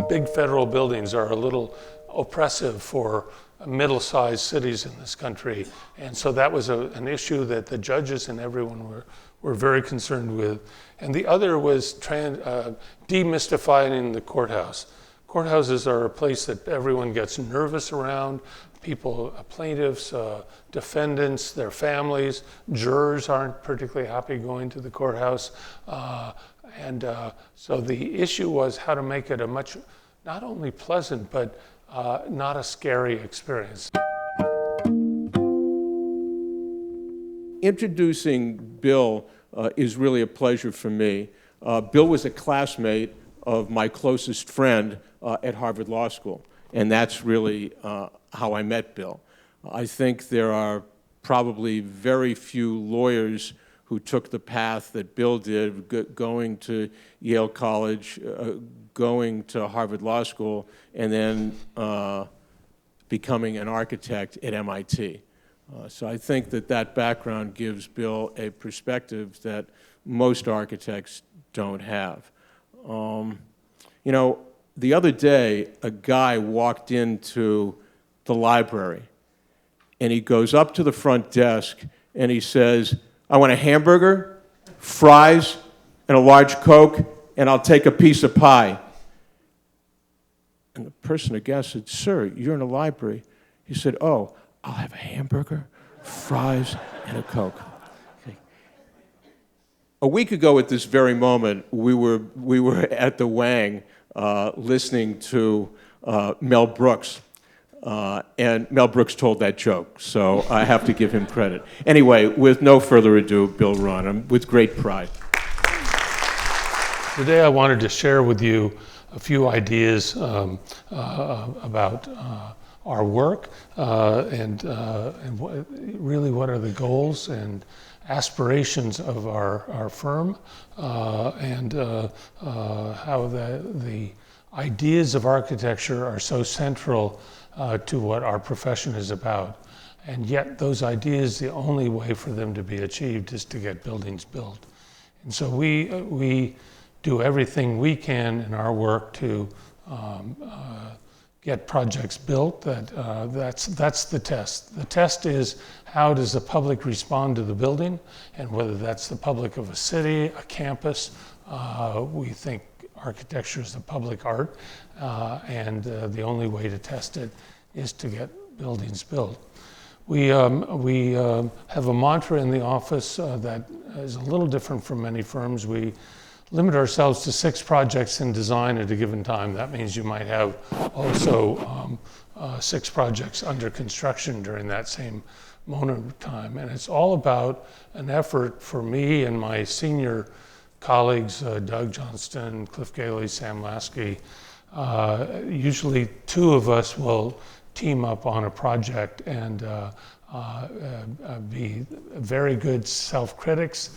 big federal buildings are a little oppressive for middle-sized cities in this country. And so that was an issue that the judges and everyone were very concerned with. And the other was demystifying the courthouse. Courthouses are a place that everyone gets nervous around. People, plaintiffs, defendants, their families, jurors aren't particularly happy going to the courthouse. So the issue was how to make it a much, not only pleasant, but not a scary experience. Introducing Bill is really a pleasure for me. Bill was a classmate of my closest friend at Harvard Law School, and that's really how I met Bill. I think there are probably very few lawyers who took the path that Bill did, going to Yale College, going to Harvard Law School, and then becoming an architect at MIT. So I think that background gives Bill a perspective that most architects don't have. You know, the other day, a guy walked into the library, and he goes up to the front desk, and he says, "I want a hamburger, fries, and a large Coke, and I'll take a piece of pie." And the person aghast said, "Sir, you're in a library." He said, "Oh, I'll have a hamburger, fries, and a Coke." Okay. A week ago at this very moment, we were at the Wang listening to Mel Brooks. And Mel Brooks told that joke, so I have to give him credit. Anyway, with no further ado, Bill Rawn, with great pride. Today I wanted to share with you a few ideas about our work and really what are the goals and aspirations of our firm and how the ideas of architecture are so central to what our profession is about. And yet those ideas, the only way for them to be achieved is to get buildings built. And so we do everything we can in our work to get projects built. That's the test. The test is, how does the public respond to the building? And whether that's the public of a city, a campus, we think architecture is a public art, and the only way to test it is to get buildings built. We have a mantra in the office that is a little different from many firms. We limit ourselves to 6 projects in design at a given time. That means you might have also 6 projects under construction during that same moment of time. And it's all about an effort for me and my senior colleagues, Doug Johnston, Cliff Gailey, Sam Lasky. Usually 2 of us will team up on a project and be very good self-critics,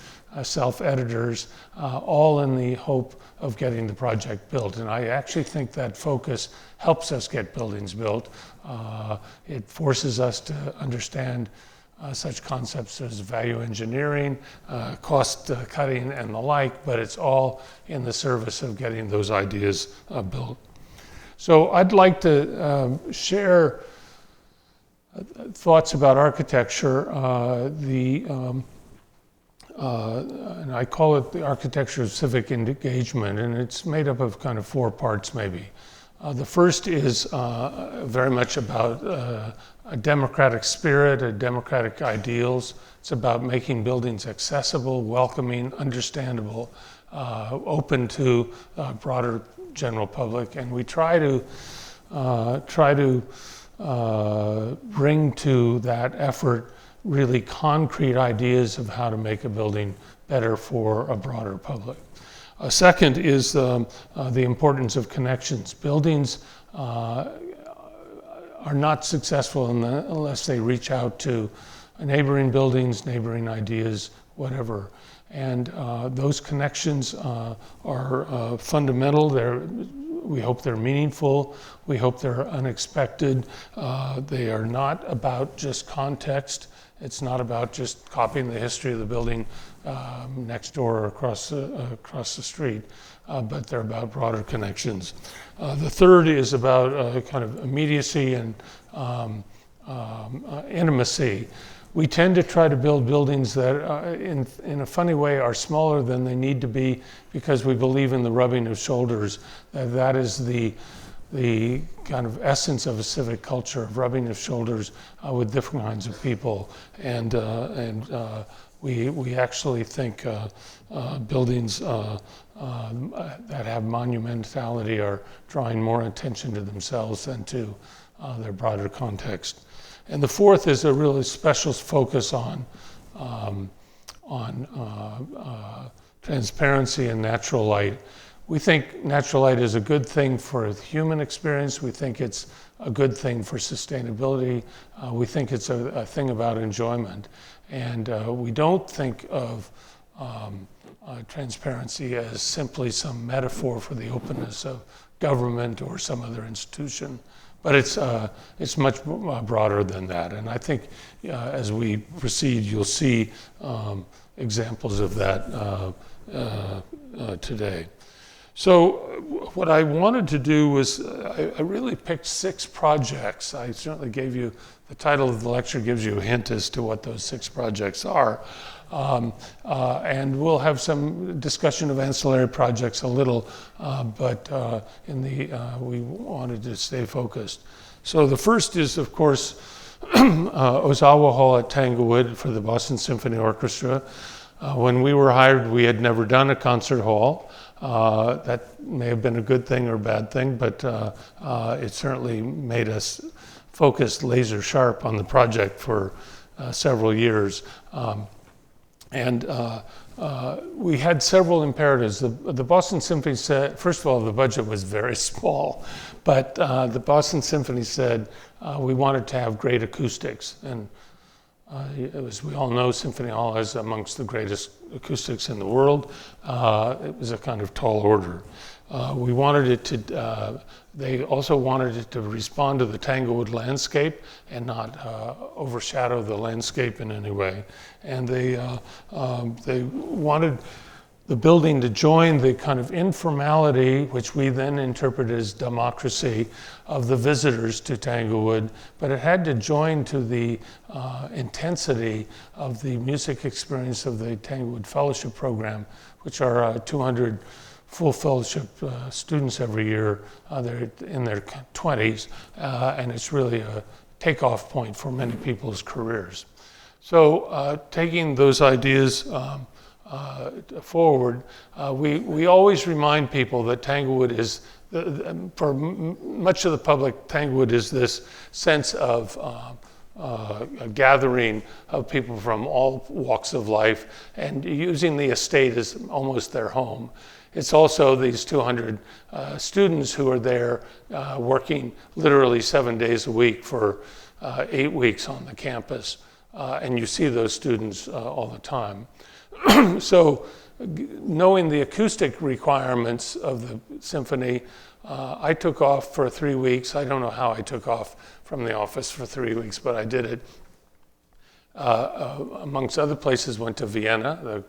self-editors, all in the hope of getting the project built. And I actually think that focus helps us get buildings built. It forces us to understand such concepts as value engineering, cost cutting, and the like, but it's all in the service of getting those ideas built. So I'd like to share thoughts about architecture, and I call it the architecture of civic engagement, and it's made up of kind of 4 parts maybe. The first is very much about a democratic spirit, democratic ideals. It's about making buildings accessible, welcoming, understandable, open to broader general public, and we try to bring to that effort really concrete ideas of how to make a building better for a broader public. A second is the importance of connections. Buildings are not successful unless they reach out to neighboring buildings, neighboring ideas, whatever. And those connections are fundamental. We hope they're meaningful. We hope they're unexpected. They are not about just context. It's not about just copying the history of the building next door or across the street, but they're about broader connections. The third is about kind of immediacy and intimacy. We tend to try to build buildings that, in a funny way, are smaller than they need to be because we believe in the rubbing of shoulders. That is the kind of essence of a civic culture, of rubbing of shoulders with different kinds of people. And we actually think buildings that have monumentality are drawing more attention to themselves than to their broader context. And the fourth is a really special focus on transparency and natural light. We think natural light is a good thing for the human experience. We think it's a good thing for sustainability. We think it's a thing about enjoyment. And we don't think of transparency as simply some metaphor for the openness of government or some other institution. But it's much broader than that. And I think as we proceed, you'll see examples of that today. So what I wanted to do was, I really picked 6 projects. I certainly gave you, the title of the lecture gives you a hint as to what those 6 projects are. And we'll have some discussion of ancillary projects a little, but we wanted to stay focused. So the first is, of course, Ozawa Hall at Tanglewood for the Boston Symphony Orchestra. When we were hired, we had never done a concert hall. That may have been a good thing or a bad thing, but it certainly made us focus laser sharp on the project for several years. We had several imperatives. The Boston Symphony said, first of all, the budget was very small, but the Boston Symphony said we wanted to have great acoustics. And as we all know, Symphony Hall is amongst the greatest acoustics in the world. It was a kind of tall order. We wanted it to, they also wanted it to respond to the Tanglewood landscape and not overshadow the landscape in any way. And they wanted the building to join the kind of informality, which we then interpret as democracy, of the visitors to Tanglewood, but it had to join to the intensity of the music experience of the Tanglewood Fellowship Program, which are 200 full fellowship students every year. They're in their 20s, and it's really a takeoff point for many people's careers. So taking those ideas forward, we always remind people that Tanglewood is, for much of the public, Tanglewood is this sense of a gathering of people from all walks of life and using the estate as almost their home. It's also these 200 students who are there working literally 7 days a week for 8 weeks on the campus. And you see those students all the time. So knowing the acoustic requirements of the symphony, I took off for 3 weeks. I don't know how I took off from the office for 3 weeks, but I did it. Amongst other places, went to Vienna,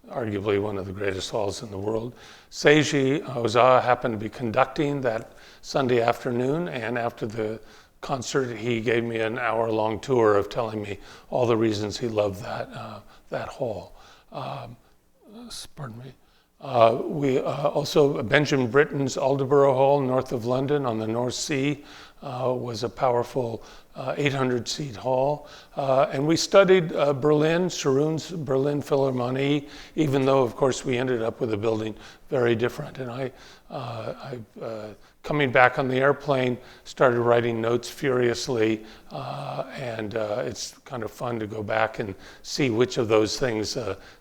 arguably one of the greatest halls in the world. Seiji Ozawa happened to be conducting that Sunday afternoon, and after the concert, he gave me an hour-long tour of telling me all the reasons he loved that hall. Pardon me. We also, Benjamin Britten's Aldeburgh Hall, north of London on the North Sea, was a powerful 800-seat hall. And we studied Berlin, Sharon's Berlin Philharmonie, even though, of course, we ended up with a building very different. And coming back on the airplane, started writing notes furiously, and it's kind of fun to go back and see which of those things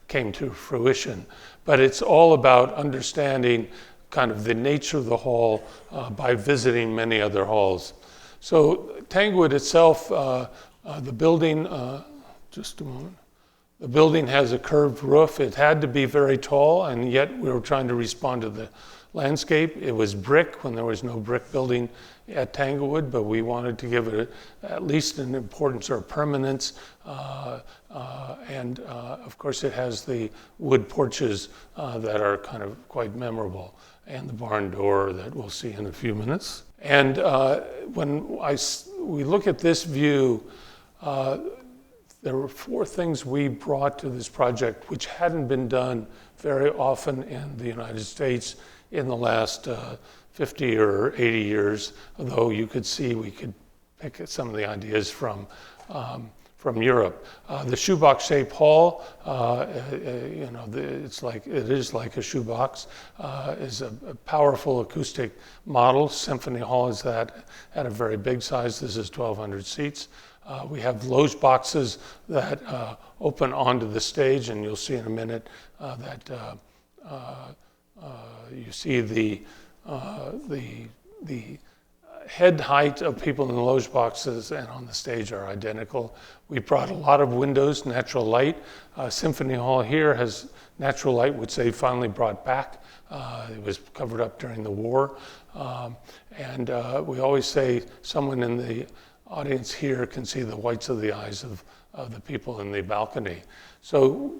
came to fruition. But it's all about understanding kind of the nature of the hall by visiting many other halls. So Tanglewood itself, the building, just a moment. The building has a curved roof. It had to be very tall, and yet we were trying to respond to the landscape. It was brick when there was no brick building at Tanglewood, but we wanted to give it at least an importance or permanence. And of course, it has the wood porches that are kind of quite memorable, and the barn door that we'll see in a few minutes. And when we look at this view, there were 4 things we brought to this project which hadn't been done very often in the United States in the last 50 or 80 years, although you could see we could pick at some of the ideas from Europe. The shoebox-shaped hall, it is like a shoebox, is a powerful acoustic model. Symphony Hall is that at a very big size. This is 1,200 seats. We have loge boxes that open onto the stage, and you'll see in a minute that you see the head height of people in the loge boxes and on the stage are identical. We brought a lot of windows, natural light. Symphony Hall here has natural light, which they finally brought back. It was covered up during the war. And we always say someone in the audience here can see the whites of the eyes of the people in the balcony. So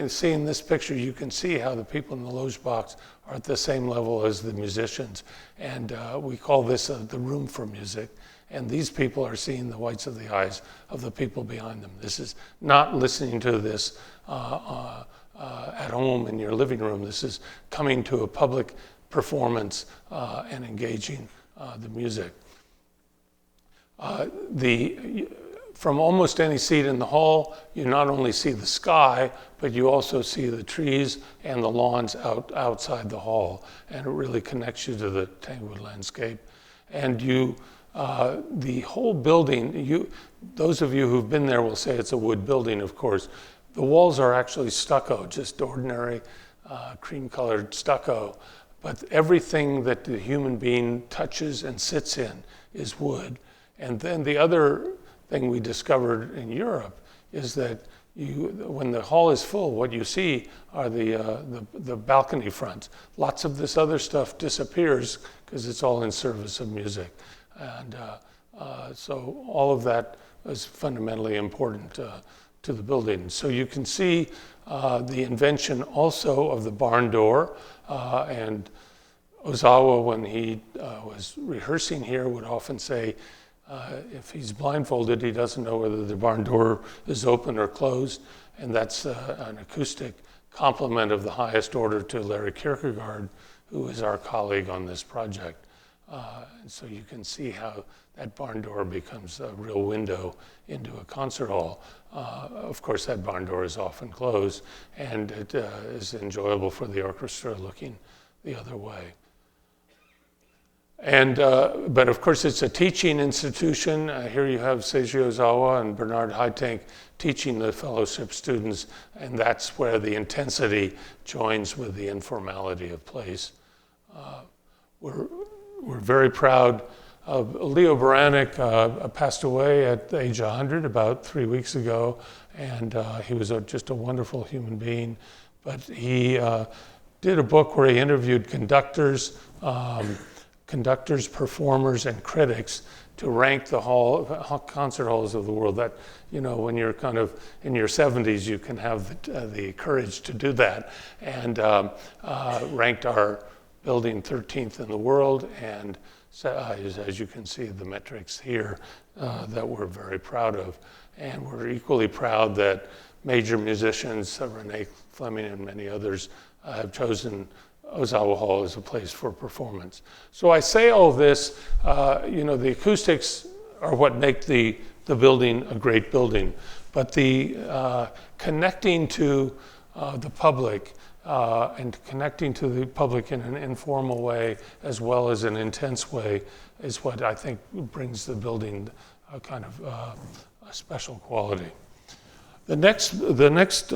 seeing this picture, you can see how the people in the loge box are at the same level as the musicians. And we call this the room for music. And these people are seeing the whites of the eyes of the people behind them. This is not listening to this at home in your living room. This is coming to a public performance and engaging the music. From almost any seat in the hall, you not only see the sky, but you also see the trees and the lawns outside the hall, and it really connects you to the Tanglewood landscape. And the whole building, those of you who've been there will say it's a wood building, of course. The walls are actually stucco, just ordinary cream-colored stucco, but everything that the human being touches and sits in is wood. And then the other thing we discovered in Europe is that when the hall is full, what you see are the balcony fronts. Lots of this other stuff disappears because it's all in service of music. And so all of that is fundamentally important to the building. So you can see the invention also of the barn door, and Ozawa, when he was rehearsing here, would often say, if he's blindfolded, he doesn't know whether the barn door is open or closed, and that's an acoustic compliment of the highest order to Larry Kierkegaard, who is our colleague on this project. And so you can see how that barn door becomes a real window into a concert hall. Of course, that barn door is often closed, and it is enjoyable for the orchestra looking the other way. And, but of course, it's a teaching institution. Here you have Seiji Ozawa and Bernard Haitink teaching the fellowship students, and that's where the intensity joins with the informality of place. We're very proud of Leo Baranek, passed away at the age of 100 about 3 weeks ago, and he was just a wonderful human being. But he did a book where he interviewed conductors, performers, and critics to rank the concert halls of the world. That, when you're kind of in your 70s, you can have the courage to do that. And ranked our building 13th in the world, and as you can see, the metrics here that we're very proud of. And we're equally proud that major musicians, Renee Fleming and many others, have chosen Ozawa Hall is a place for performance. So I say all this, the acoustics are what make the building a great building, but the connecting to the public and connecting to the public in an informal way as well as an intense way is what I think brings the building a kind of a special quality. The next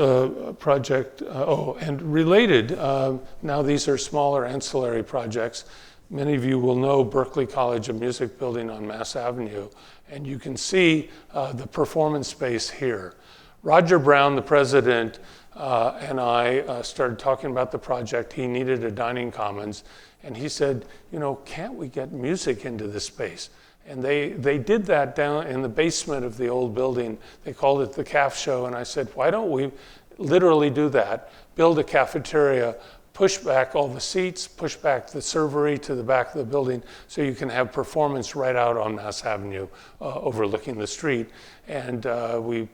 project, and related, now these are smaller ancillary projects. Many of you will know Berklee College of Music building on Mass Avenue, and you can see the performance space here. Roger Brown, the president, and I started talking about the project. He needed a dining commons, And he said, you know, can't we get music into this space? And they did that down in the basement of the old building. They called it the Caf Show. And I said, why don't we literally do that? Build a cafeteria, push back all the seats, push back the servery to the back of the building so you can have performance right out on Mass Avenue overlooking the street. And we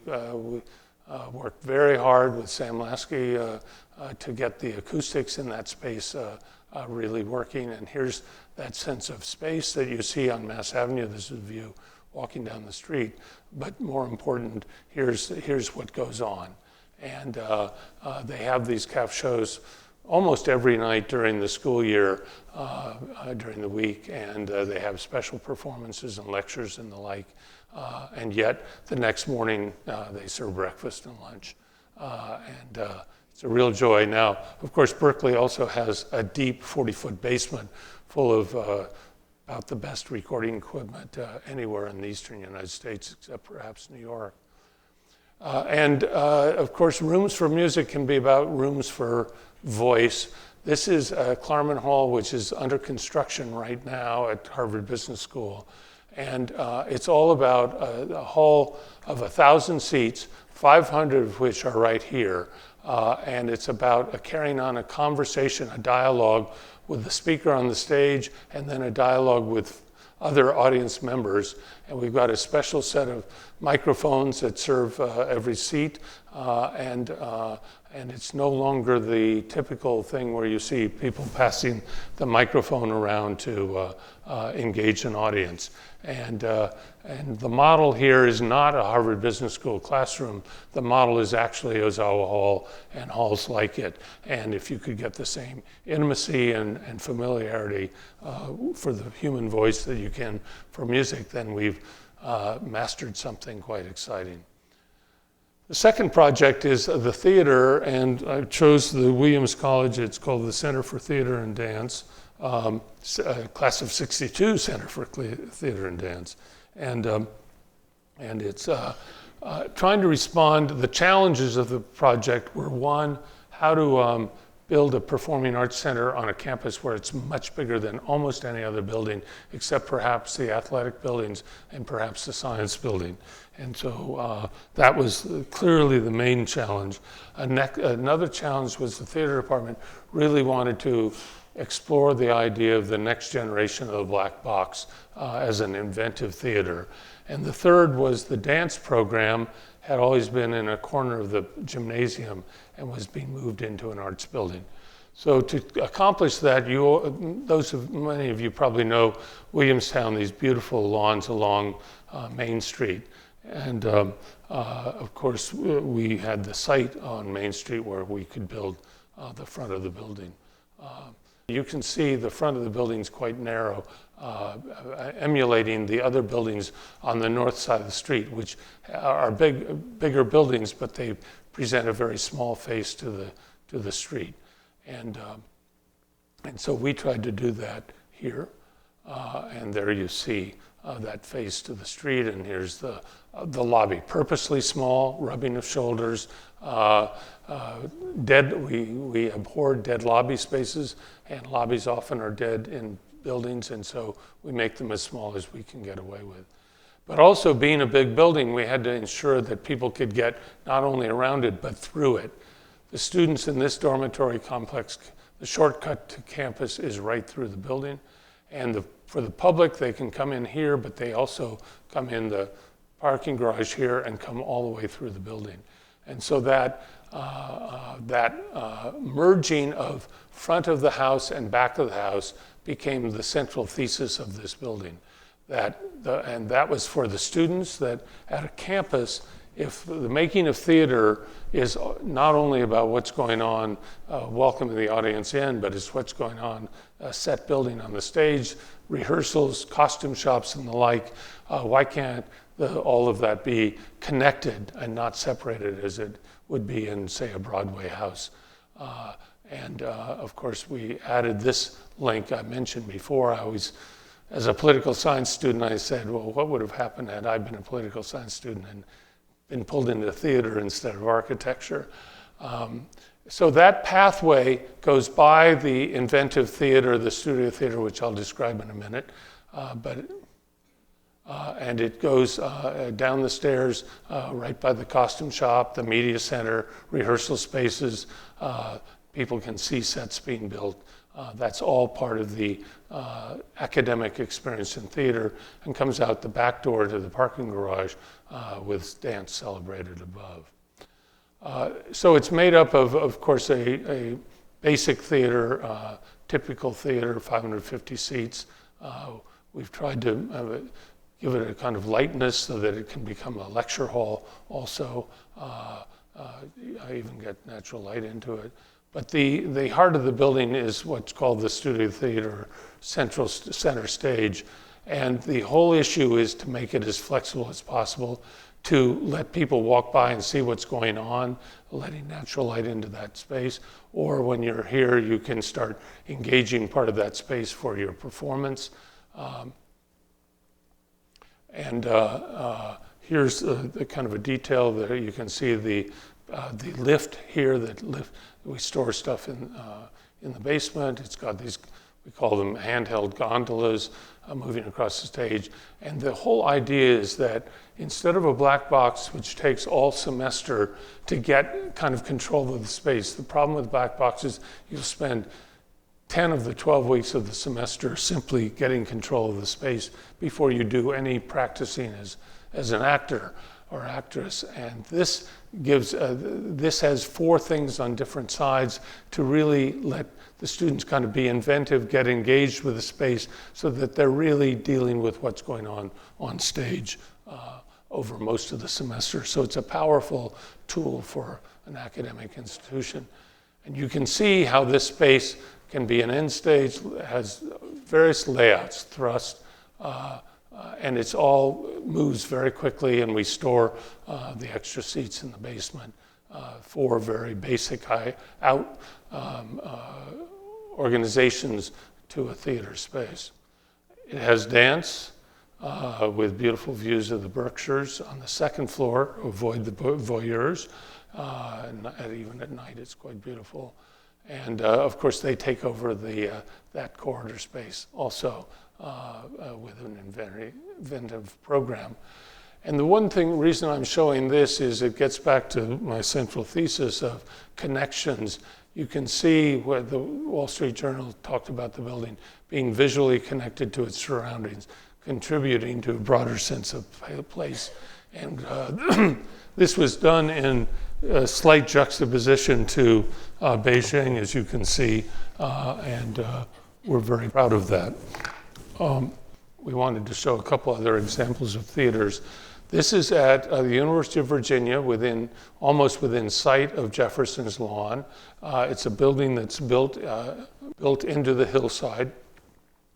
worked very hard with Sam Lasky to get the acoustics in that space really working. And here's that sense of space that you see on Mass Avenue. This is a view walking down the street. But more important, here's what goes on. And they have these CAF shows almost every night during the school year, during the week, and they have special performances and lectures and the like. And yet, the next morning, they serve breakfast and lunch. It's a real joy. Now, of course, Berkeley also has a deep 40-foot basement full of about the best recording equipment anywhere in the eastern United States, except perhaps New York. Of course, rooms for music can be about rooms for voice. This is Klarman Hall, which is under construction right now at Harvard Business School. And it's all about a hall of 1,000 seats, 500 of which are right here. And it's about carrying on a conversation, a dialogue with the speaker on the stage, and then a dialogue with other audience members. And we've got a special set of microphones that serve every seat. And it's no longer the typical thing where you see people passing the microphone around to engage an audience. And the model here is not a Harvard Business School classroom. The model is actually Ozawa Hall and halls like it. And if you could get the same intimacy and familiarity for the human voice that you can for music, then we've mastered something quite exciting. The second project is the theater, and I chose the Williams College. It's called the Center for Theater and Dance, class of '62 Center for Theater and Dance. And it's trying to respond. The challenges of the project were, one, how to build a performing arts center on a campus where it's much bigger than almost any other building, except perhaps the athletic buildings and perhaps the science building. And so that was clearly the main challenge. Another challenge was the theater department really wanted to explore the idea of the next generation of the black box as an inventive theater. And the third was the dance program had always been in a corner of the gymnasium and was being moved into an arts building. So to accomplish that, many of you probably know Williamstown, these beautiful lawns along Main Street. And of course, we had the site on Main Street where we could build the front of the building. You can see the front of the building is quite narrow, emulating the other buildings on the north side of the street, which are bigger buildings, but they present a very small face to the street. And so we tried to do that here. And there you see that face to the street, and here's the lobby. Purposely small, rubbing of shoulders. We abhor dead lobby spaces, and lobbies often are dead in buildings, and so we make them as small as we can get away with. But also, being a big building, we had to ensure that people could get not only around it, but through it. The students in this dormitory complex, the shortcut to campus is right through the building. And for the public, they can come in here, but they also come in the parking garage here and come all the way through the building. And so that merging of front of the house and back of the house became the central thesis of this building. And that was for the students, that at a campus, if the making of theater is not only about what's going on welcoming the audience in, but it's what's going on set building on the stage, rehearsals, costume shops, and the like, why can't all of that be connected and not separated as it would be in, say, a Broadway house? Of course, we added this link I mentioned before. As a political science student, I said, well, what would have happened had I been a political science student and been pulled into theater instead of architecture? So that pathway goes by the inventive theater, the studio theater, which I'll describe in a minute, and it goes down the stairs right by the costume shop, the media center, rehearsal spaces. People can see sets being built. That's all part of the academic experience in theater, and comes out the back door to the parking garage with dance celebrated above. So it's made up of course, a basic theater, typical theater, 550 seats. We've tried to give it a kind of lightness so that it can become a lecture hall also. I even get natural light into it. But the heart of the building is what's called the studio theater center stage. And the whole issue is to make it as flexible as possible, to let people walk by and see what's going on, letting natural light into that space. Or when you're here, you can start engaging part of that space for your performance. Here's the kind of a detail that you can see the lift here. We store stuff in the basement. It's got these, we call them handheld gondolas moving across the stage. And the whole idea is that instead of a black box, which takes all semester to get kind of control of the space, the problem with black boxes, you'll spend 10 of the 12 weeks of the semester simply getting control of the space before you do any practicing as an actor or actress. And this gives, this has 4 things on different sides to really let the students kind of be inventive, get engaged with the space so that they're really dealing with what's going on stage over most of the semester. So it's a powerful tool for an academic institution. And you can see how this space can be an end stage, has various layouts, thrust, and it's all moves very quickly, and we store the extra seats in the basement for very basic organizations to a theater space. It has dance with beautiful views of the Berkshires on the second floor. Avoid the voyeurs, and even at night it's quite beautiful. And of course they take over that corridor space also with an inventive program. And the reason I'm showing this is it gets back to my central thesis of connections. You can see where the Wall Street Journal talked about the building being visually connected to its surroundings, contributing to a broader sense of place. And this was done in a slight juxtaposition to Beijing, as you can see, and we're very proud of that. We wanted to show a couple other examples of theaters. This is at the University of Virginia, almost within sight of Jefferson's Lawn. It's a building that's built into the hillside.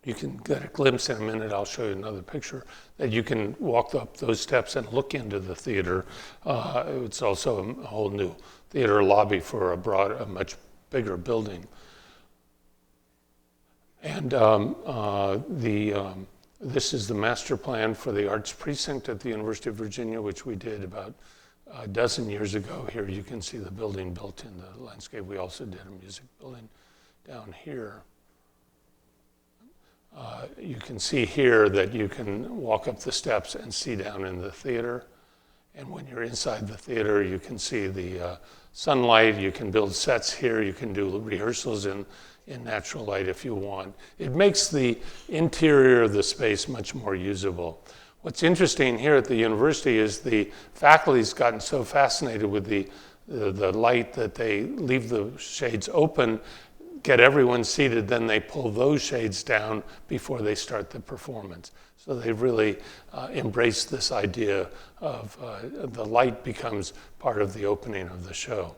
You can get a glimpse in a minute. I'll show you another picture that you can walk up those steps and look into the theater. It's also a whole new theater lobby for a much bigger building. And this is the master plan for the Arts Precinct at the University of Virginia, which we did about a dozen years ago. Here you can see the building built in the landscape. We also did a music building down here. You can see here that you can walk up the steps and see down in the theater. And when you're inside the theater, you can see the sunlight. You can build sets here. You can do rehearsals in natural light if you want. It makes the interior of the space much more usable. What's interesting here at the university is the faculty's gotten so fascinated with the light that they leave the shades open, get everyone seated, then they pull those shades down before they start the performance. So they've really embraced this idea of the light becomes part of the opening of the show.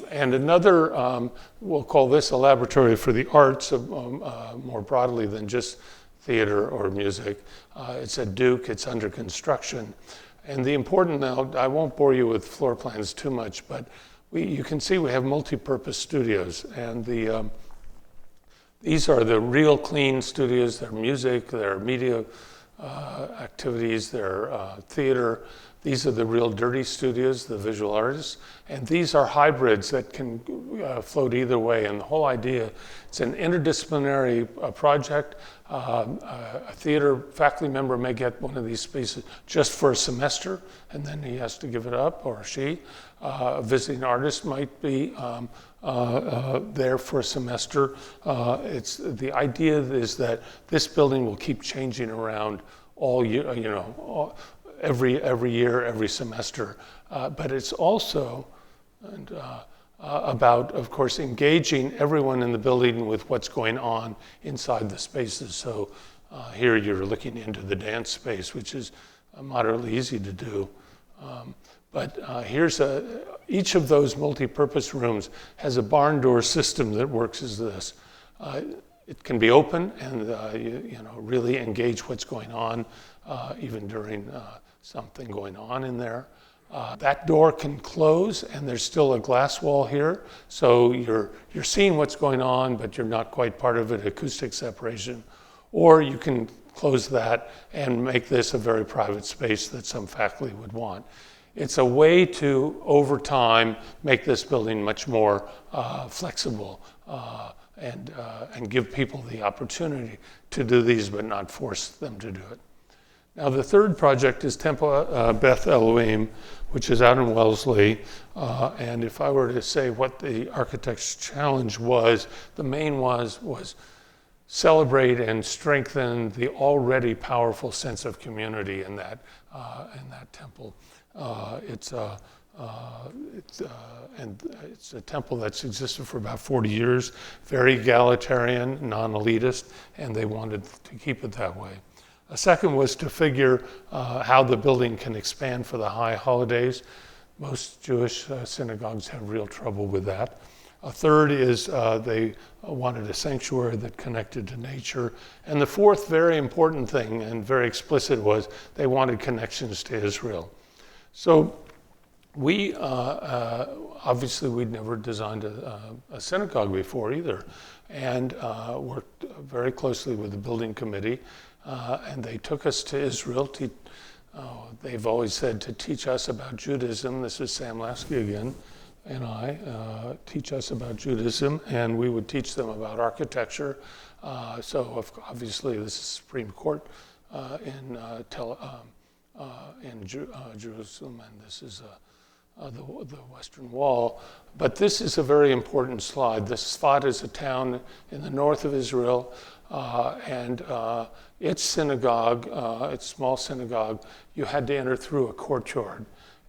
And another, we'll call this a laboratory for the arts more broadly than just theater or music. It's at Duke, it's under construction. And the important now, I won't bore you with floor plans too much, but you can see we have multi-purpose studios. And these are the real clean studios. They're music, they're media activities, their theater. These are the real dirty studios, the visual artists, and these are hybrids that can float either way. And the whole idea, it's an interdisciplinary project. A theater faculty member may get one of these spaces just for a semester, and then he has to give it up, or she. A visiting artist might be there for a semester. The idea is that this building will keep changing around all year, every year, every semester. But it's also about, of course, engaging everyone in the building with what's going on inside the spaces. So here you're looking into the dance space, which is moderately easy to do. But here's each of those multi-purpose rooms has a barn door system that works as this. It can be open and really engage what's going on, even during something going on in there. That door can close, and there's still a glass wall here, so you're seeing what's going on, but you're not quite part of it, acoustic separation. Or you can close that and make this a very private space that some faculty would want. It's a way to, over time, make this building much more flexible and give people the opportunity to do these, but not force them to do it. Now, the third project is Temple Beth Elohim, which is out in Wellesley. And if I were to say what the architect's challenge was, the main was celebrate and strengthen the already powerful sense of community in that temple. It's a temple that's existed for about 40 years, very egalitarian, non-elitist, and they wanted to keep it that way. A second was to figure how the building can expand for the high holidays. Most Jewish synagogues have real trouble with that. A third is they wanted a sanctuary that connected to nature. And the fourth very important thing and very explicit was they wanted connections to Israel. So we, obviously we'd never designed a synagogue before either, and worked very closely with the building committee. And they took us to Israel. They've always said to teach us about Judaism. This is Sam Lasky again, and I teach us about Judaism, and we would teach them about architecture. So obviously this is Supreme Court in Jerusalem, and this is the Western Wall. But this is a very important slide. This Sfat is a town in the north of Israel, and its synagogue, its small synagogue, you had to enter through a courtyard.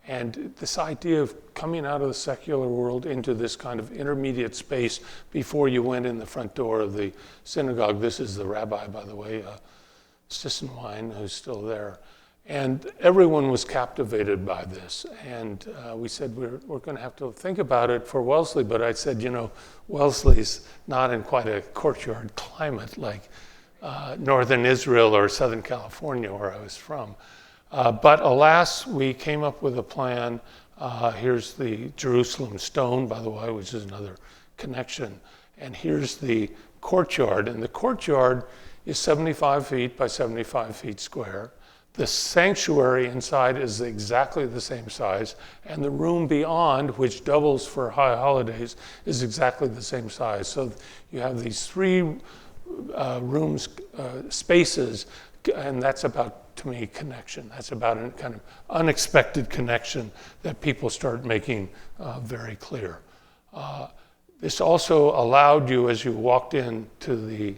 And this idea of coming out of the secular world into this kind of intermediate space before you went in the front door of the synagogue. This is the rabbi, by the way, Sissenwein, who's still there. And everyone was captivated by this. And we said, we're going to have to think about it for Wellesley. But I said, Wellesley's not in quite a courtyard climate like northern Israel or Southern California, where I was from. But alas, we came up with a plan. Here's the Jerusalem stone, by the way, which is another connection. And here's the courtyard. And the courtyard is 75 feet by 75 feet square. The sanctuary inside is exactly the same size, and the room beyond, which doubles for high holidays, is exactly the same size. So you have these three spaces, and that's about, to me, connection. That's about a kind of unexpected connection that people start making very clear. This also allowed you, as you walked into the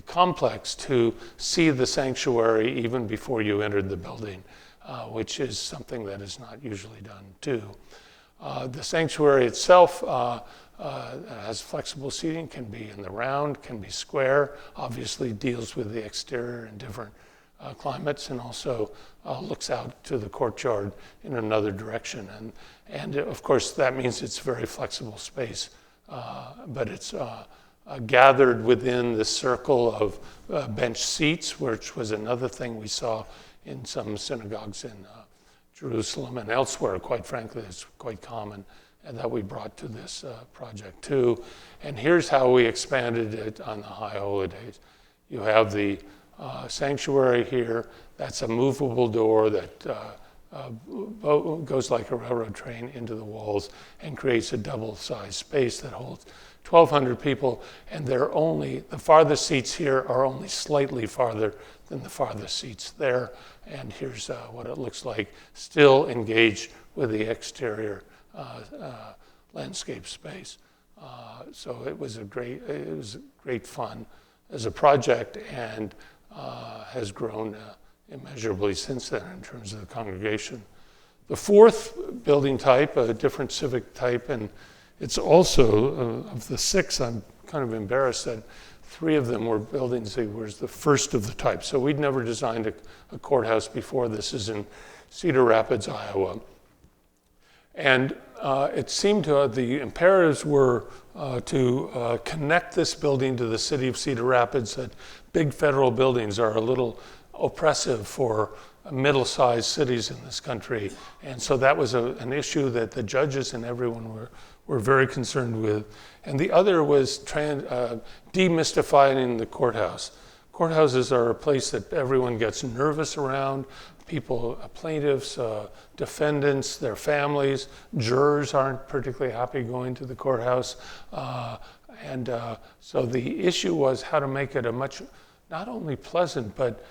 complex, to see the sanctuary even before you entered the building, which is something that is not usually done too. The sanctuary itself has flexible seating, can be in the round, can be square, obviously deals with the exterior in different climates, and also looks out to the courtyard in another direction. And of course that means it's a very flexible space, but it's gathered within the circle of bench seats, which was another thing we saw in some synagogues in Jerusalem and elsewhere. Quite frankly, it's quite common, and that we brought to this project too. And here's how we expanded it on the high holidays. You have the sanctuary here. That's a movable door that goes like a railroad train into the walls and creates a double-sized space that holds 1,200 people, and the farthest seats here are only slightly farther than the farthest seats there. And here's what it looks like, still engaged with the exterior landscape space. So it was great fun as a project, and has grown immeasurably since then in terms of the congregation. The fourth building type, a different civic type, and it's also, of the six, I'm kind of embarrassed that 3 of them were buildings that was the first of the type. So we'd never designed a courthouse before. This is in Cedar Rapids, Iowa. And it seemed the imperatives were to connect this building to the city of Cedar Rapids, that big federal buildings are a little oppressive for middle-sized cities in this country. And so that was an issue that the judges and everyone were very concerned with. And the other was demystifying the courthouse. Courthouses are a place that everyone gets nervous around. People, plaintiffs, defendants, their families, jurors aren't particularly happy going to the courthouse. So the issue was how to make it a much, not only pleasant, but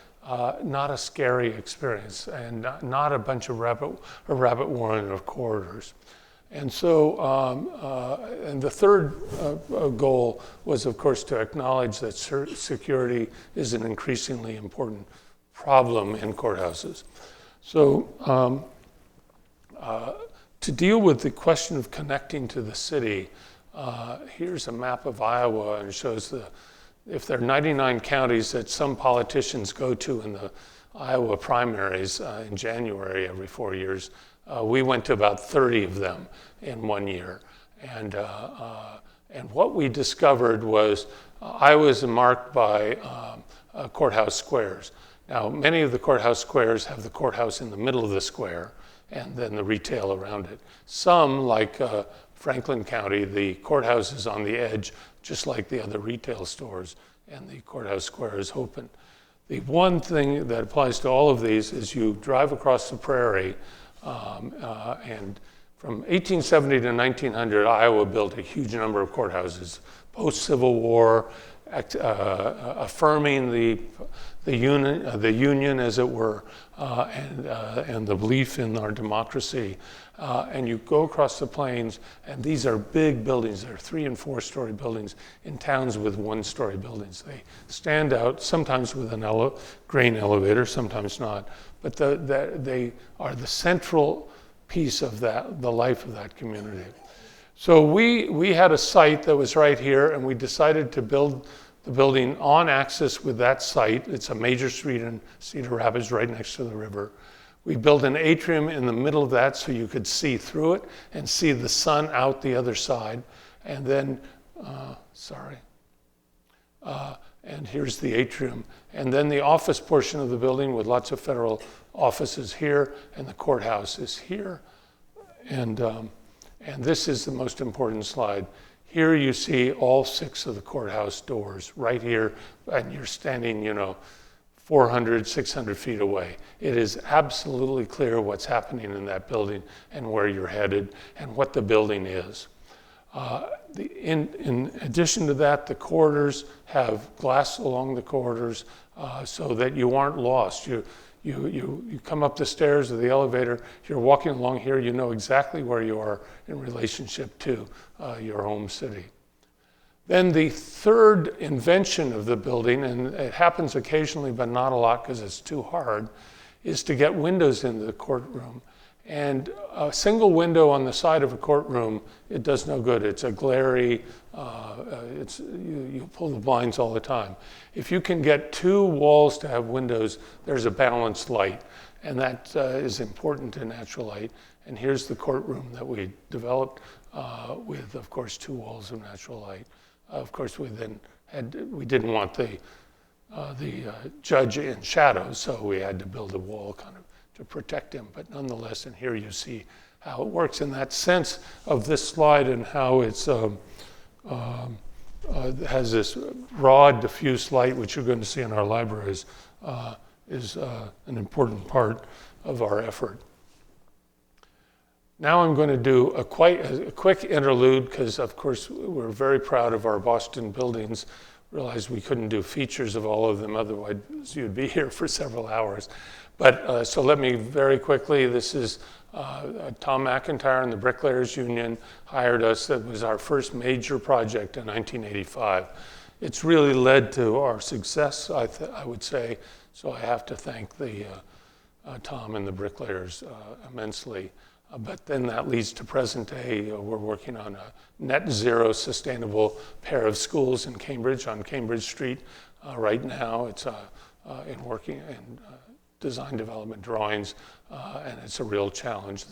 not a scary experience, and not a bunch of rabbit warren of corridors. And so, and the third goal was, of course, to acknowledge that security is an increasingly important problem in courthouses. So, to deal with the question of connecting to the city, here's a map of Iowa, and it shows if there are 99 counties that some politicians go to in the Iowa primaries in January every 4 years, we went to about 30 of them in 1 year. And what we discovered was Iowa is marked by courthouse squares. Now, many of the courthouse squares have the courthouse in the middle of the square and then the retail around it. Some, like Franklin County, the courthouse is on the edge, just like the other retail stores, and the courthouse square is open. The one thing that applies to all of these is you drive across the prairie, and from 1870 to 1900, Iowa built a huge number of courthouses, post-Civil War, affirming the union, as it were, and the belief in our democracy. And you go across the plains, and these are big buildings. They're 3- and 4-story buildings in towns with 1-story buildings. They stand out, sometimes with an grain elevator, sometimes not, but they are the central piece of the life of that community. So we had a site that was right here, and we decided to build the building on axis with that site. It's a major street in Cedar Rapids, right next to the river. We built an atrium in the middle of that so you could see through it and see the sun out the other side. And then, and here's the atrium. And then the office portion of the building with lots of federal offices here, and the courthouse is here. And this is the most important slide. Here you see all 6 of the courthouse doors right here, and you're standing, 400, 600 feet away. It is absolutely clear what's happening in that building and where you're headed and what the building is. In addition to that, the corridors have glass along the corridors so that you aren't lost. You come up the stairs of the elevator, you're walking along here, you know exactly where you are in relationship to your home city. Then the third invention of the building, and it happens occasionally but not a lot because it's too hard, is to get windows into the courtroom. And a single window on the side of a courtroom, it does no good. It's a glary, you pull the blinds all the time. If you can get 2 walls to have windows, there's a balanced light, and that is important to natural light. And here's the courtroom that we developed with, of course, 2 walls of natural light. Of course, we didn't want the judge in shadows, so we had to build a wall kind of to protect him. But nonetheless, and here you see how it works in that sense of this slide and how it's has this raw, diffuse light, which you're going to see in our libraries, is an important part of our effort. Now I'm going to do a quick interlude because, of course, we're very proud of our Boston buildings. Realized we couldn't do features of all of them, otherwise you'd be here for several hours. But so let me very quickly, this is Tom McIntyre and the Bricklayers Union hired us. That was our first major project in 1985. It's really led to our success, I would say, so I have to thank Tom and the Bricklayers immensely. But then that leads to present day. We're working on a net zero sustainable pair of schools in Cambridge on Cambridge Street right now. It's in working in design development drawings, and it's a real challenge.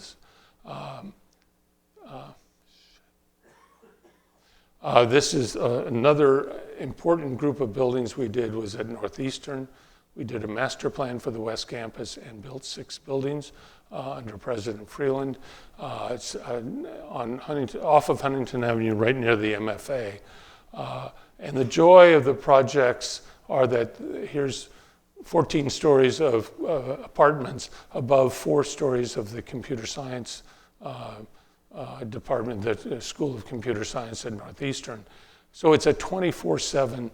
This is another important group of buildings we did was at Northeastern. We did a master plan for the West Campus and built 6 buildings under President Freeland. It's off of Huntington Avenue, right near the MFA. And the joy of the projects are that here's 14 stories of apartments above 4 stories of the computer science department, the School of Computer Science at Northeastern. So it's a 24/7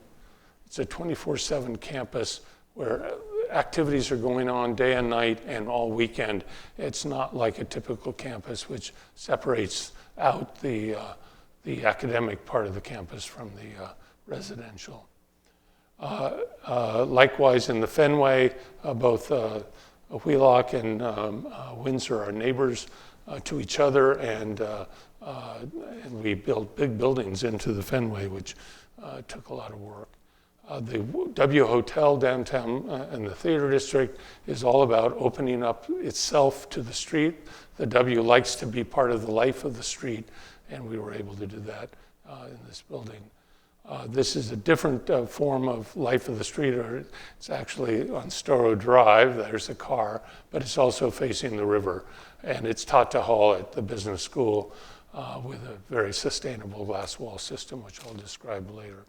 campus where activities are going on day and night and all weekend. It's not like a typical campus which separates out the academic part of the campus from the residential. Likewise in the Fenway, both Wheelock and Windsor are neighbors to each other, and we built big buildings into the Fenway, which took a lot of work. The W Hotel downtown in the Theater District is all about opening up itself to the street. The W likes to be part of the life of the street, and we were able to do that in this building. This is a different form of life of the street, or it's actually on Storrow Drive. There's a car, but it's also facing the river, and it's taught to Hall at the business school with a very sustainable glass wall system, which I'll describe later.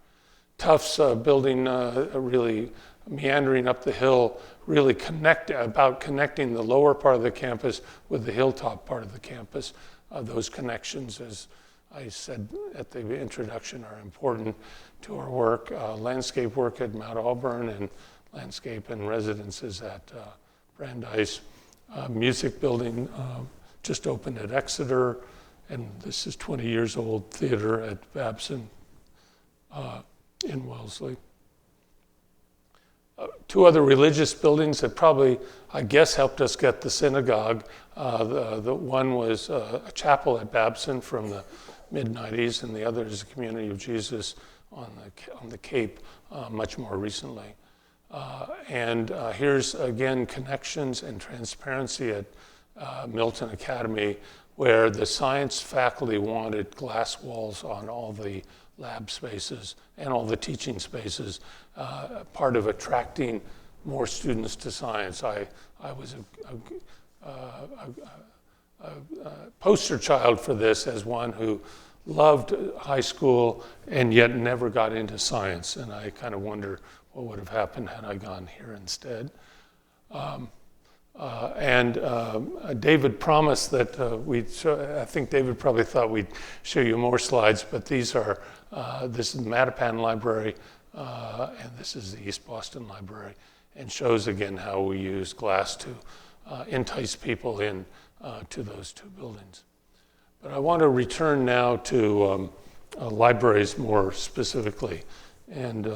Tufts building really meandering up the hill, really connecting the lower part of the campus with the hilltop part of the campus. Those connections, as I said at the introduction, are important to our work. Landscape work at Mount Auburn and landscape and residences at Brandeis. Music building just opened at Exeter, and this is 20 years old, theater at Babson in Wellesley. 2 other religious buildings that probably, I guess, helped us get the synagogue. The one was a chapel at Babson from the mid-90s, and the other is the Community of Jesus on the Cape much more recently. And here's, again, connections and transparency at Milton Academy, where the science faculty wanted glass walls on all the lab spaces and all the teaching spaces, part of attracting more students to science. I was a poster child for this as one who loved high school and yet never got into science, and I kind of wonder what would have happened had I gone here instead. David promised that I think David probably thought we'd show you more slides, but these are, this is the Mattapan Library, and this is the East Boston Library, and shows again how we use glass to entice people in to those 2 buildings. But I want to return now to libraries more specifically, and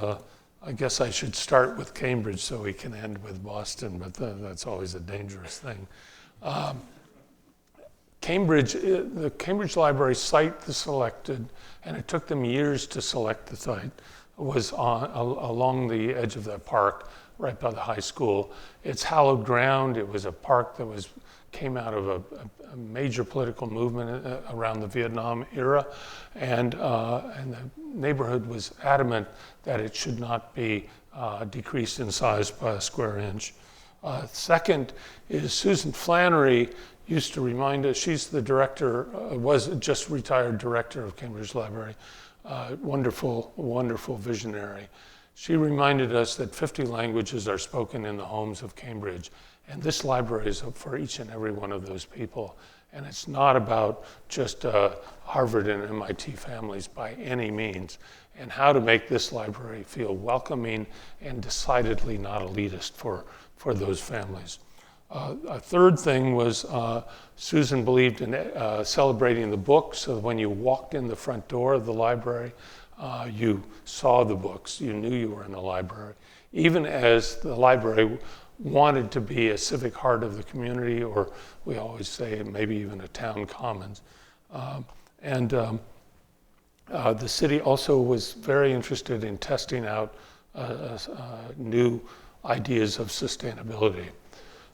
I guess I should start with Cambridge so we can end with Boston, but that's always a dangerous thing. Cambridge, the Cambridge Library site they selected, and it took them years to select the site, was along the edge of that park, right by the high school. It's hallowed ground. It was a park that came out of a major political movement around the Vietnam era, and the neighborhood was adamant that it should not be decreased in size by a square inch. Second is Susan Flannery used to remind us, she's the director, was just retired director of Cambridge Library, wonderful, wonderful visionary. She reminded us that 50 languages are spoken in the homes of Cambridge, and this library is for each and every one of those people. And it's not about just Harvard and MIT families by any means, and how to make this library feel welcoming and decidedly not elitist for those families. A third thing was Susan believed in celebrating the books, so when you walked in the front door of the library, you saw the books, you knew you were in a library, even as the library wanted to be a civic heart of the community, or we always say maybe even a town commons. The city also was very interested in testing out new ideas of sustainability.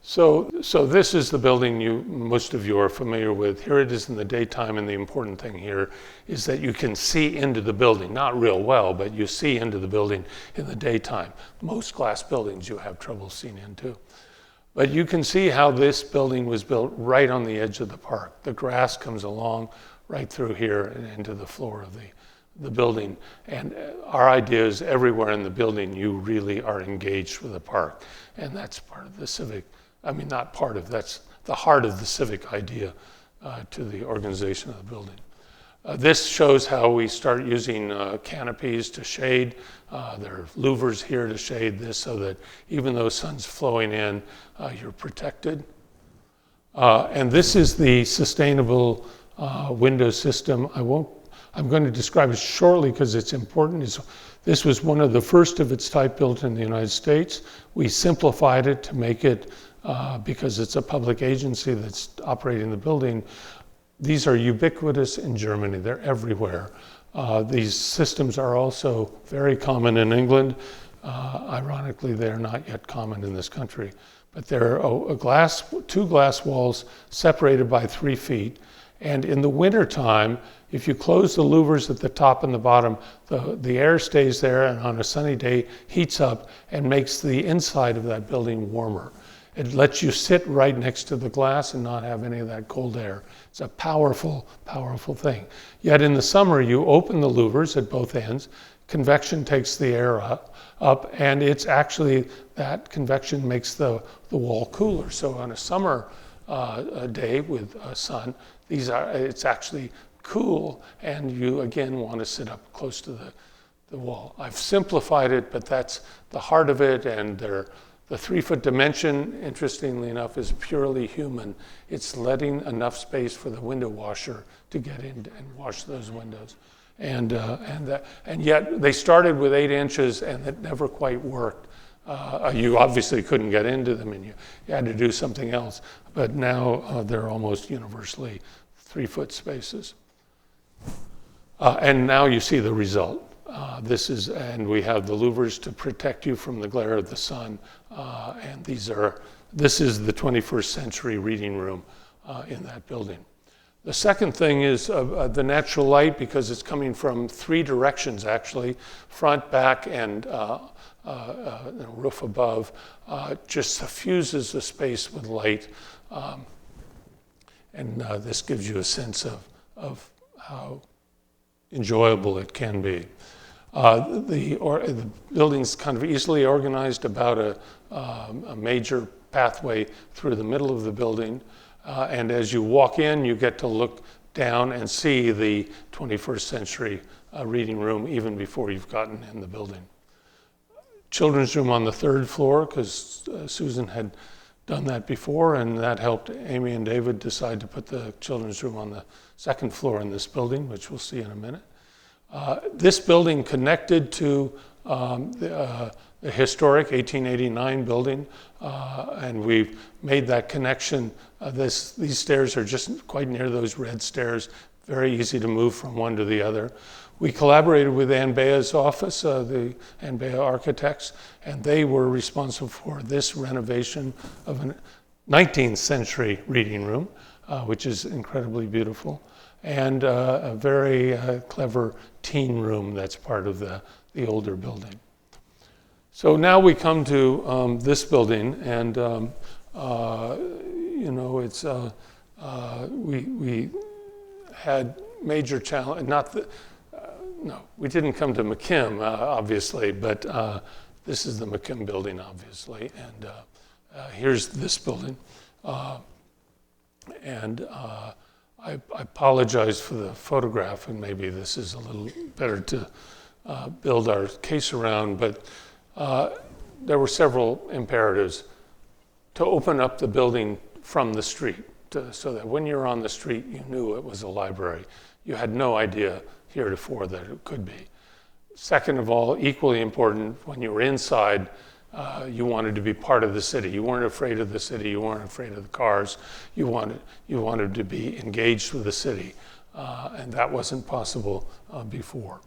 So this is the building most of you are familiar with. Here it is in the daytime, and the important thing here is that you can see into the building, not real well, but you see into the building in the daytime. Most glass buildings you have trouble seeing into. But you can see how this building was built right on the edge of the park. The grass comes along right through here and into the floor of the building. And our idea is everywhere in the building you really are engaged with the park. And that's part of the civic, not part of, that's the heart of the civic idea to the organization of the building. This shows how we start using canopies to shade. There are louvers here to shade this so that even though sun's flowing in, you're protected. And this is the sustainable window system. I'm going to describe it shortly because it's important. This was one of the first of its type built in the United States. We simplified it to make it, because it's a public agency that's operating the building, these are ubiquitous in Germany. They're everywhere. These systems are also very common in England. Ironically, they're not yet common in this country. But there are two glass walls separated by 3 feet. And in the wintertime, if you close the louvers at the top and the bottom, the air stays there, and on a sunny day heats up and makes the inside of that building warmer. It lets you sit right next to the glass and not have any of that cold air. It's a powerful, powerful thing. Yet in the summer, you open the louvers at both ends, convection takes the air up, and it's actually, that convection makes the wall cooler. So on a summer day with sun, it's actually cool, and you again want to sit up close to the wall. I've simplified it, but that's the heart of it, and the 3-foot dimension, interestingly enough, is purely human. It's letting enough space for the window washer to get in and wash those windows. And yet they started with 8 inches, and it never quite worked. You obviously couldn't get into them, and you had to do something else. But now they're almost universally 3-foot spaces. And now you see the result. And we have the louvers to protect you from the glare of the sun. And this is the 21st century reading room in that building. The second thing is the natural light, because it's coming from 3 directions actually, front, back, and the roof above, just suffuses the space with light. And this gives you a sense of how enjoyable it can be. The building's kind of easily organized about a major pathway through the middle of the building. And as you walk in, you get to look down and see the 21st century reading room even before you've gotten in the building. Children's room on the 3rd floor, because Susan had done that before, and that helped Amy and David decide to put the children's room on the 2nd floor in this building, which we'll see in a minute. This building connected to the historic 1889 building, and we've made that connection. These stairs are just quite near those red stairs, very easy to move from one to the other. We collaborated with Ann Bea's office, the Ann Bea architects, and they were responsible for this renovation of a 19th century reading room, which is incredibly beautiful, and a very clever teen room that's part of the older building. So now we come to this building, and we had major challenge, no, we didn't come to McKim, obviously, but this is the McKim building, obviously, and here's this building. I apologize for the photograph, and maybe this is a little better to build our case around, but there were several imperatives to open up the building from the street, so that when you're on the street, you knew it was a library. You had no idea heretofore that it could be. Second of all, equally important, when you were inside, you wanted to be part of the city. You weren't afraid of the city. You weren't afraid of the cars. You wanted to be engaged with the city, and that wasn't possible before.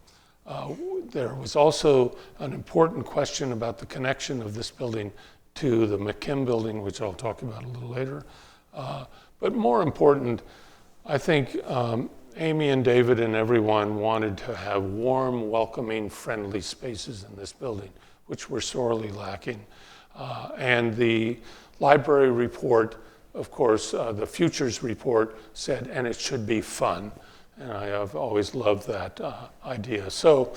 There was also an important question about the connection of this building to the McKim building, which I'll talk about a little later. But more important, I think Amy and David and everyone wanted to have warm, welcoming, friendly spaces in this building, which were sorely lacking. And the library report, of course, the futures report said, and it should be fun. And I have always loved that idea. So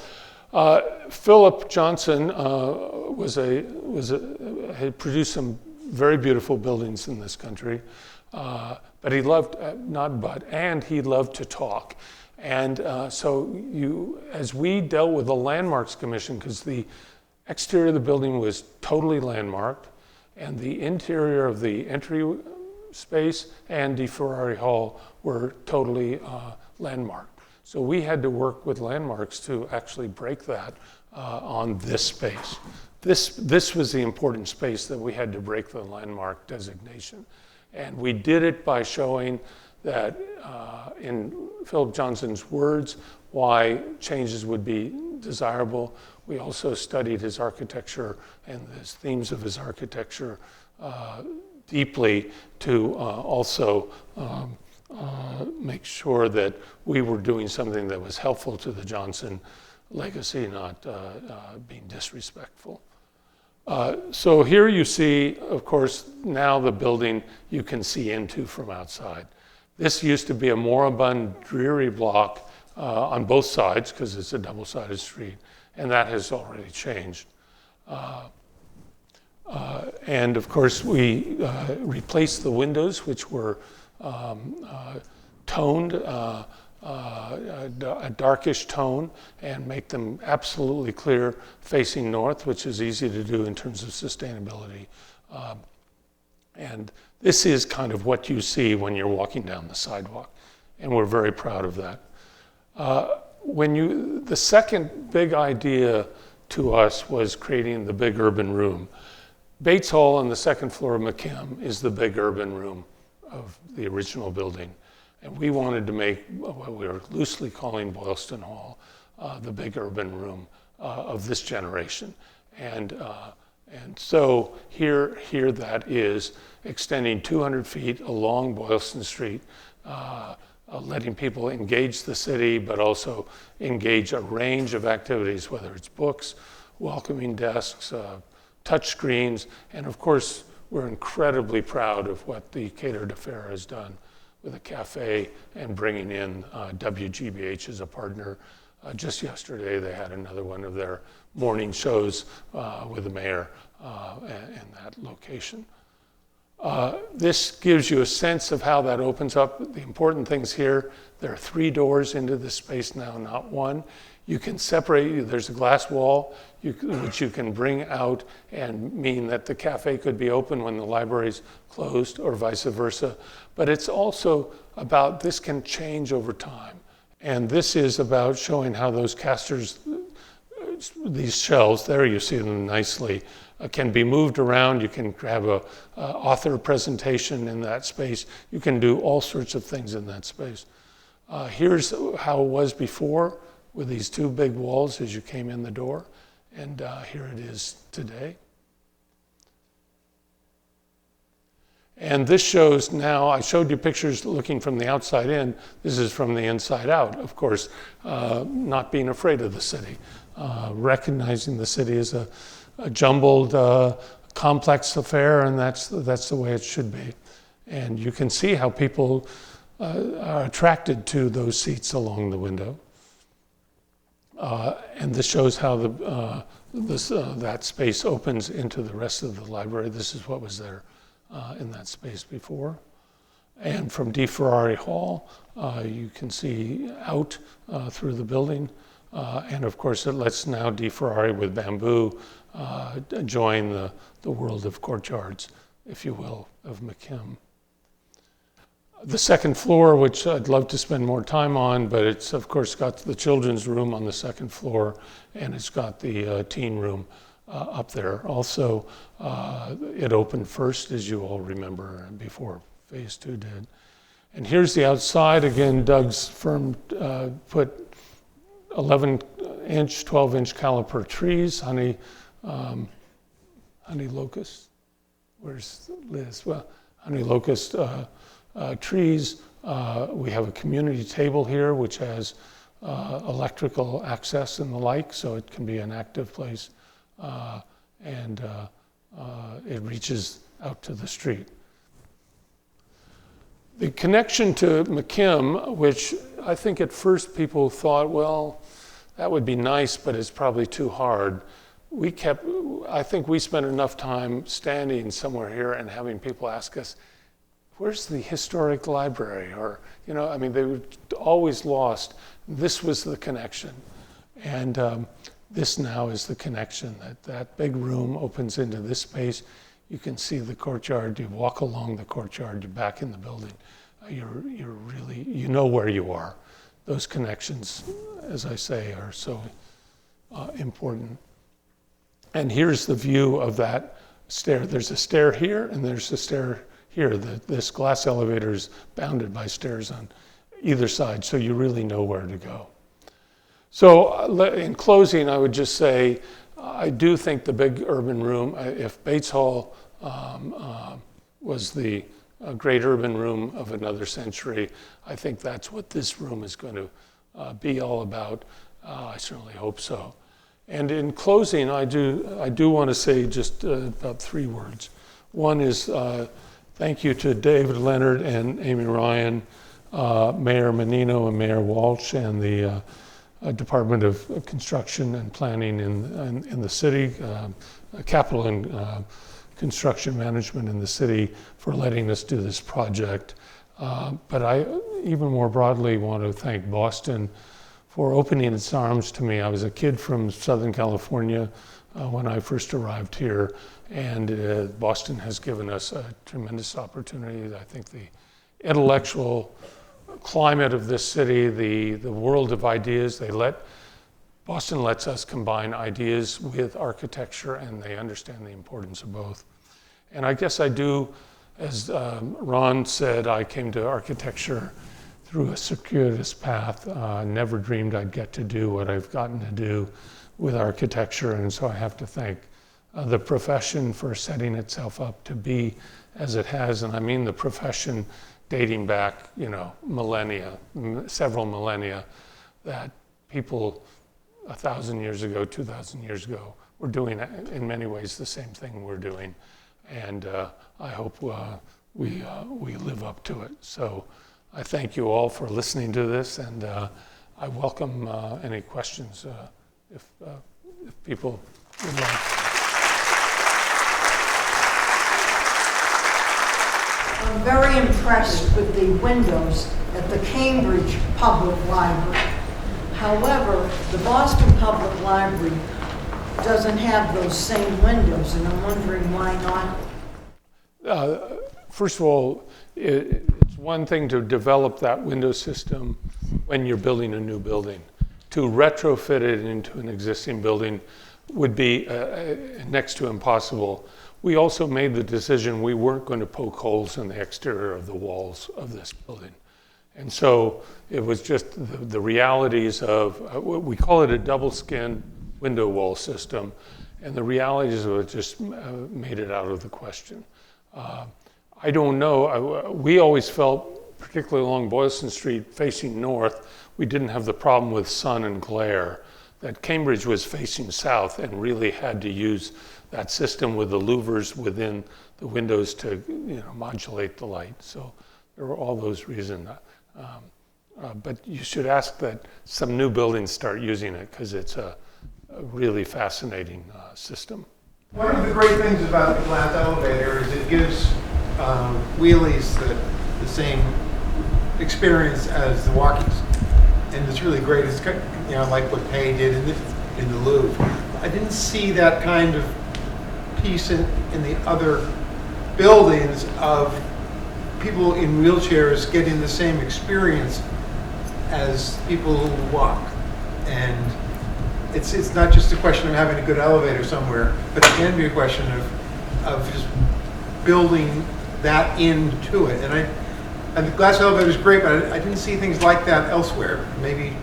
Philip Johnson had produced some very beautiful buildings in this country, but he loved, and he loved to talk. And so as we dealt with the Landmarks Commission, because the exterior of the building was totally landmarked, and the interior of the entry space and the Ferrari Hall were totally landmarked. So we had to work with Landmarks to actually break that on this space. This was the important space that we had to break the landmark designation. And we did it by showing that, in Philip Johnson's words, why changes would be desirable. We also studied his architecture and the themes of his architecture deeply to also make sure that we were doing something that was helpful to the Johnson legacy, not being disrespectful. So here you see, of course, now the building you can see into from outside. This used to be a moribund, dreary block on both sides, because it's a double-sided street, and that has already changed. And of course, we replaced the windows, which were toned, a darkish tone, and make them absolutely clear facing north, which is easy to do in terms of sustainability. And this is kind of what you see when you're walking down the sidewalk, and we're very proud of that. The second big idea to us was creating the big urban room. Bates Hall on the second floor of McKim is the big urban room of the original building. And we wanted to make what we were loosely calling Boylston Hall the big urban room of this generation. And so here that is, extending 200 feet along Boylston Street, letting people engage the city, but also engage a range of activities, whether it's books, welcoming desks, touch screens, and of course, we're incredibly proud of what the Cater de Fer has done with a cafe and bringing in WGBH as a partner. Just yesterday, they had another one of their morning shows with the mayor in that location. This gives you a sense of how that opens up. The important things here, there are 3 doors into this space now, not one. You can separate, there's a glass wall, which you can bring out and mean that the cafe could be open when the library's closed or vice versa. But it's also about, this can change over time. And this is about showing how those casters, these shelves, there you see them nicely, can be moved around. You can have a author presentation in that space. You can do all sorts of things in that space. Here's how it was before, with these 2 big walls as you came in the door, and here it is today. And this shows now, I showed you pictures looking from the outside in, this is from the inside out, of course, not being afraid of the city, recognizing the city as a jumbled, complex affair, and that's the way it should be. And you can see how people are attracted to those seats along the window. And this shows how that space opens into the rest of the library. This is what was there in that space before. And from De Ferrari Hall, you can see out through the building. And of course, it lets now De Ferrari with bamboo join the world of courtyards, if you will, of McKim. The second floor, which I'd love to spend more time on, but it's of course got the children's room on the second floor, and it's got the teen room up there. Also, it opened first, as you all remember, before Phase 2 did. And here's the outside. Again, Doug's firm put 11-inch, 12-inch caliper trees, honey locust. Where's Liz? Well, honey locust trees. We have a community table here, which has electrical access and the like, so it can be an active place. And it reaches out to the street. The connection to McKim, which I think at first people thought, well, that would be nice, but it's probably too hard. I think we spent enough time standing somewhere here and having people ask us, where's the historic library? Or, they were always lost. This was the connection. And this now is the connection. That big room opens into this space. You can see the courtyard. You walk along the courtyard, you're back in the building. You're really, you know where you are. Those connections, as I say, are so important. And here's the view of that stair. There's a stair here, and there's a stair here. This glass elevator is bounded by stairs on either side, so you really know where to go. So in closing, I would just say, I do think the big urban room, if Bates Hall was the great urban room of another century, I think that's what this room is going to be all about. I certainly hope so. And in closing, I do want to say just about 3 words. One is thank you to David Leonard and Amy Ryan, Mayor Menino and Mayor Walsh, and the Department of Construction and Planning in the city, Capital and Construction Management in the city, for letting us do this project. But I even more broadly want to thank Boston for opening its arms to me. I was a kid from Southern California when I first arrived here, and Boston has given us a tremendous opportunity. I think the intellectual climate of this city, the world of ideas, Boston lets us combine ideas with architecture, and they understand the importance of both. And I guess I do, as Ron said, I came to architecture through a circuitous path. Never dreamed I'd get to do what I've gotten to do with architecture, and so I have to thank the profession for setting itself up to be as it has, and I mean the profession dating back, millennia, several millennia, that people 1,000 years ago, 2,000 years ago, were doing in many ways the same thing we're doing, and I hope we live up to it. So I thank you all for listening to this, and I welcome any questions if people would like. I'm very impressed with the windows at the Cambridge Public Library. However, the Boston Public Library doesn't have those same windows, and I'm wondering why not. First of all, it's one thing to develop that window system when you're building a new building. To retrofit it into an existing building would be next to impossible. We also made the decision we weren't going to poke holes in the exterior of the walls of this building. And so it was just the realities of, we call it a double skin window wall system, and the realities of it just made it out of the question. I don't know, we always felt, particularly along Boylston Street facing north, we didn't have the problem with sun and glare, that Cambridge was facing south and really had to use that system with the louvers within the windows to modulate the light. So there were all those reasons. But you should ask that some new buildings start using it because it's a really fascinating system. One of the great things about the glass elevator is it gives wheelies the same experience as the walkies. And it's really great. It's kind of, you know, like what Pei did in the Louvre. I didn't see that kind of piece in the other buildings of people in wheelchairs getting the same experience as people who walk. And it's not just a question of having a good elevator somewhere, but it can be a question of just building that into it. And the glass elevator is great, but I didn't see things like that elsewhere. Maybe.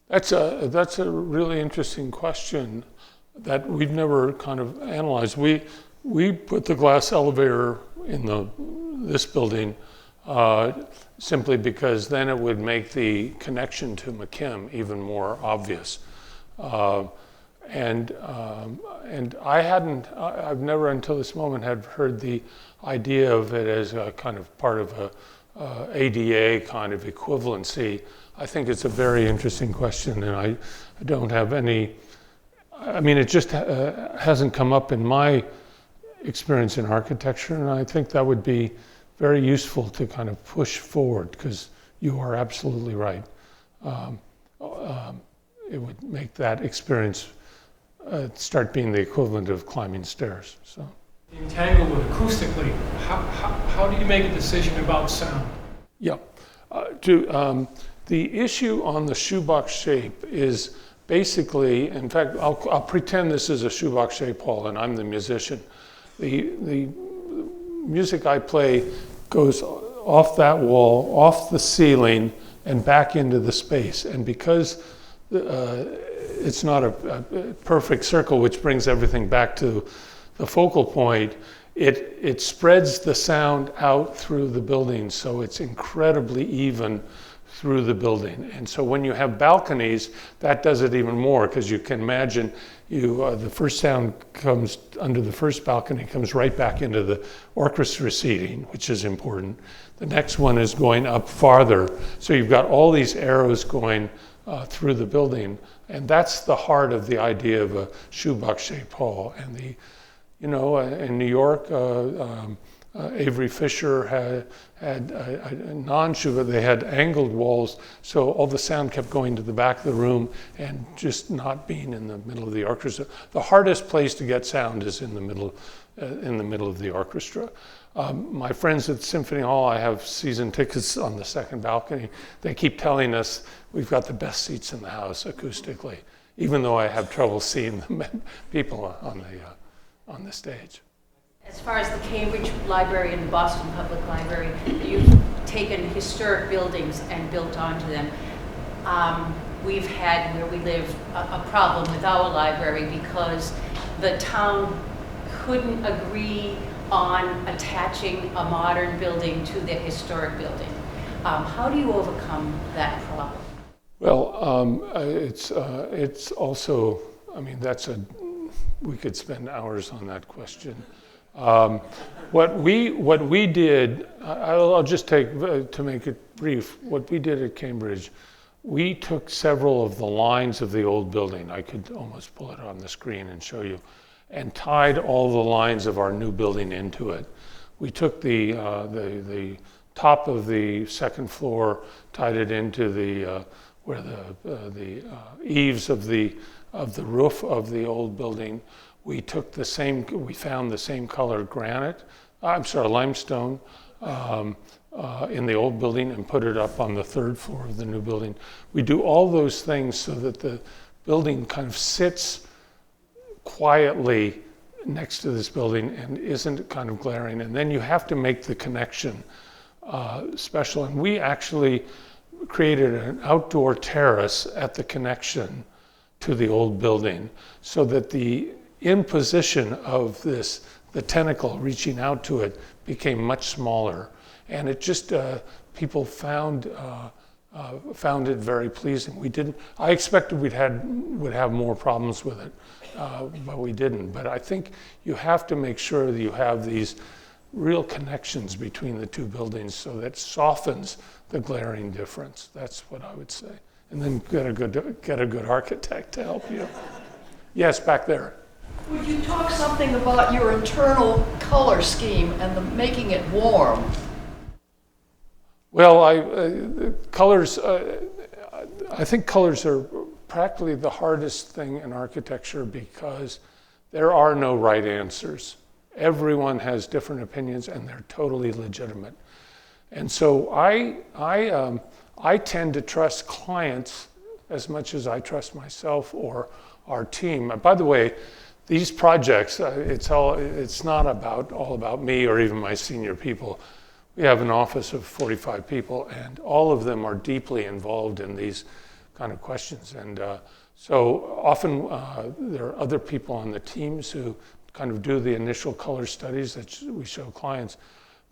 That's a really interesting question that we've never kind of analyzed. We put the glass elevator in this building simply because then it would make the connection to McKim even more obvious. And I've never until this moment had heard the idea of it as a kind of part of a ADA kind of equivalency. I think it's a very interesting question, and I don't have any, I mean, it just hasn't come up in my experience in architecture, and I think that would be very useful to kind of push forward, because you are absolutely right. It would make that experience start being the equivalent of climbing stairs. So. In Tanglewood, acoustically, how do you make a decision about sound? Yeah. The issue on the shoebox shape is basically, in fact, I'll pretend this is a shoebox shape hall and I'm the musician. The music I play goes off that wall, off the ceiling, and back into the space. And because it's not a perfect circle, which brings everything back to the focal point, it spreads the sound out through the building, so it's incredibly even through the building. And so when you have balconies, that does it even more, because you can imagine the first sound comes under the first balcony, comes right back into the orchestra seating, which is important. The next one is going up farther. So you've got all these arrows going through the building, and that's the heart of the idea of a shoebox-shaped hall. And in New York, Avery Fisher had a non-shoebox. They had angled walls, so all the sound kept going to the back of the room and just not being in the middle of the orchestra. The hardest place to get sound is in the middle of the orchestra. My friends at Symphony Hall, I have season tickets on the second balcony. They keep telling us we've got the best seats in the house acoustically, even though I have trouble seeing the people on the stage. As far as the Cambridge Library and the Boston Public Library, you've taken historic buildings and built onto them. We've had, where we live, a problem with our library because the town couldn't agree on attaching a modern building to the historic building. How do you overcome that problem? Well, it's also, I mean, we could spend hours on that question. What we did, I'll just take, to make it brief, what we did at Cambridge, we took several of the lines of the old building, I could almost pull it on the screen and show you, and tied all the lines of our new building into it. We took the top of the second floor, tied it into where the eaves of the roof of the old building. We took we found the same color limestone in the old building and put it up on the third floor of the new building. We do all those things so that the building kind of sits quietly next to this building and isn't kind of glaring. And then you have to make the connection special. And we actually created an outdoor terrace at the connection to the old building so that the imposition of the tentacle reaching out to it became much smaller. And it just, people found it very pleasing. I expected would have more problems with it, but we didn't. But I think you have to make sure that you have these real connections between the two buildings so that softens the glaring difference. That's what I would say. And then get a good architect to help you. Yes, back there. Would you talk something about your internal color scheme and making it warm? Well, colors, I think colors are practically the hardest thing in architecture because there are no right answers. Everyone has different opinions and they're totally legitimate. And so I tend to trust clients as much as I trust myself or our team. And by the way, these projects, it's not all about me or even my senior people. We have an office of 45 people, and all of them are deeply involved in these kind of questions. And so often there are other people on the teams who kind of do the initial color studies that we show clients.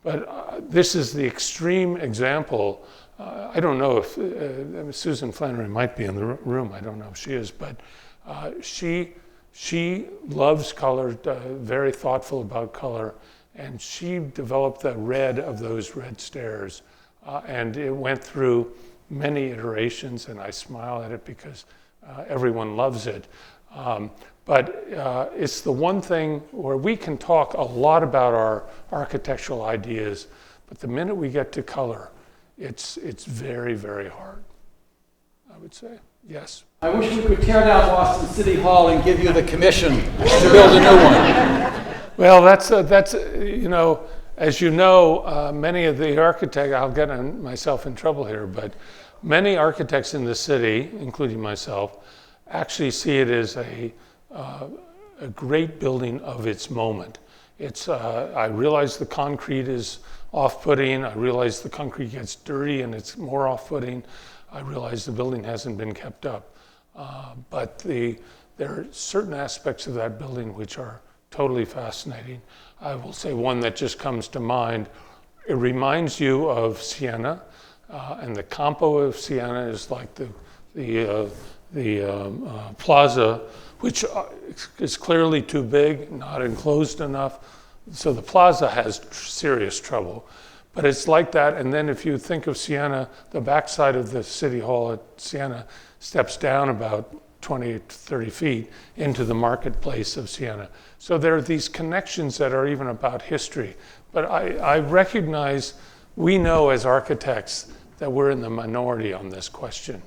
But this is the extreme example. I don't know if Susan Flannery might be in the room. I don't know if she is, but she loves color, very thoughtful about color, and she developed the red of those red stairs. And it went through many iterations, and I smile at it because everyone loves it. But it's the one thing where we can talk a lot about our architectural ideas, but the minute we get to color, it's very, very hard, I would say. Yes? I wish we could tear down Boston City Hall and give you the commission to build a new one. Well, that's as you know, many of the architects, I'll get myself in trouble here, but many architects in the city, including myself, actually see it as a great building of its moment. I realize the concrete is off-putting. I realize the concrete gets dirty and it's more off-putting. I realize the building hasn't been kept up. But there are certain aspects of that building which are totally fascinating. I will say one that just comes to mind. It reminds you of Siena, and the campo of Siena is like the plaza, which is clearly too big, not enclosed enough. So the plaza has serious trouble. But it's like that, and then if you think of Siena, the backside of the city hall at Siena steps down about 20 to 30 feet into the marketplace of Siena. So there are these connections that are even about history. But I recognize, we know as architects that we're in the minority on this question.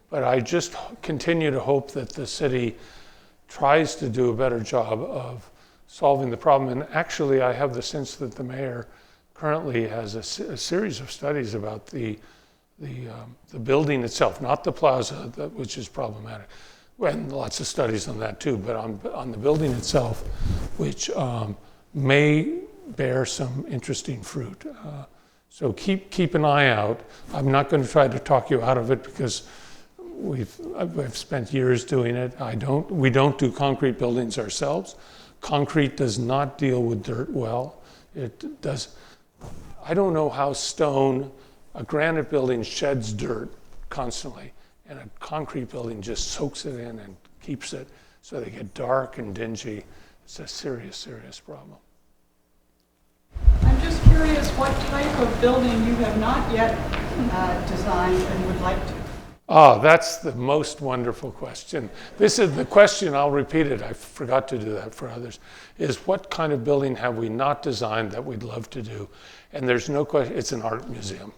But I just continue to hope that the city tries to do a better job of solving the problem. And actually, I have the sense that the mayor currently has a series of studies about the building itself, not the plaza, which is problematic. And lots of studies on that too, but on the building itself, which may bear some interesting fruit. So keep an eye out. I'm not going to try to talk you out of it because I've spent years doing it. We don't do concrete buildings ourselves. Concrete does not deal with dirt well. It does. I don't know how a granite building sheds dirt constantly, and a concrete building just soaks it in and keeps it so they get dark and dingy. It's a serious, serious problem. I'm just curious what type of building you have not yet designed and would like to. That's the most wonderful question. This is the question, I'll repeat it, I forgot to do that for others, is what kind of building have we not designed that we'd love to do? And there's no question, it's an art museum.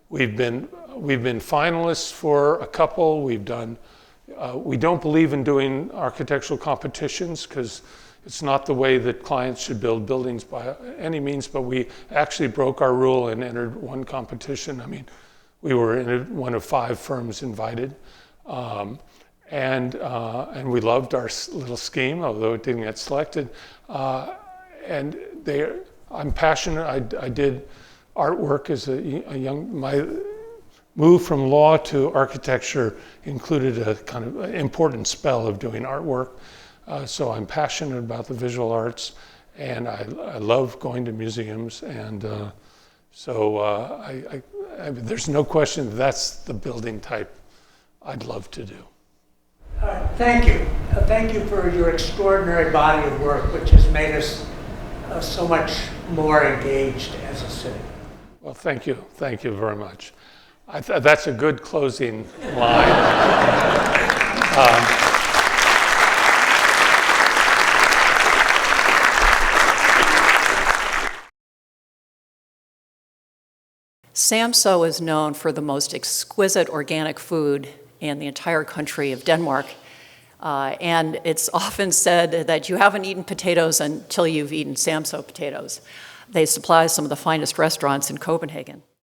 We've been finalists for a couple. We don't believe in doing architectural competitions because it's not the way that clients should build buildings by any means, but we actually broke our rule and entered one competition. I mean, we were in one of 5 firms invited. And we loved our little scheme, although it didn't get selected. I'm passionate. I did artwork as my move from law to architecture included a kind of important spell of doing artwork. So I'm passionate about the visual arts, and I love going to museums. And there's no question that's the building type I'd love to do. Thank you. Thank you for your extraordinary body of work, which has made us so much more engaged as a city. Well, thank you very much. That's a good closing line. Samso is known for the most exquisite organic food in the entire country of Denmark. And it's often said that you haven't eaten potatoes until you've eaten Samso potatoes. They supply some of the finest restaurants in Copenhagen.